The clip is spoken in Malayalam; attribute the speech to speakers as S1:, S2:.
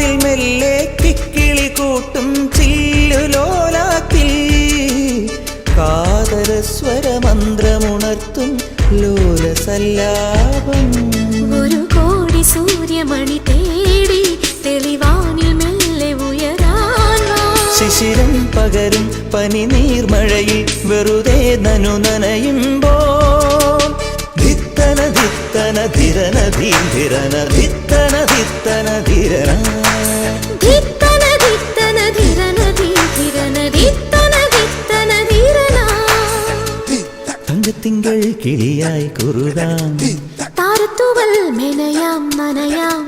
S1: തെളിവാനിൽ മെല്ലെ കിക്കിളി കൂട്ടും ചില്ലുലോലാത്തിൽ കാതരസ്വരമന്ത്രമുണർത്തും ലോലസല്ലാപം.
S2: ഒരു കോടി സൂര്യമണി തേടി തെളിവാനിൽ മെല്ലെ ഉയരാൻ വാ.
S1: ശിശിരം പകരും പനി നീർമഴയിൽ വെറുതെ നനു നനയുമ്പോൾ ധിത്തന ധിത്തന ധിരന ധീരന ധിത്തന ധിത്തന ധിരന
S2: ധിത്തന ധിത്തന ധിരന ധിരന ധിത്തന ധിത്തന ധിരന.
S1: തങ്കത്തിങ്കൾ കിളിയായി കുറുകാം
S2: താരത്തുവൽ മെനയാം നനയാം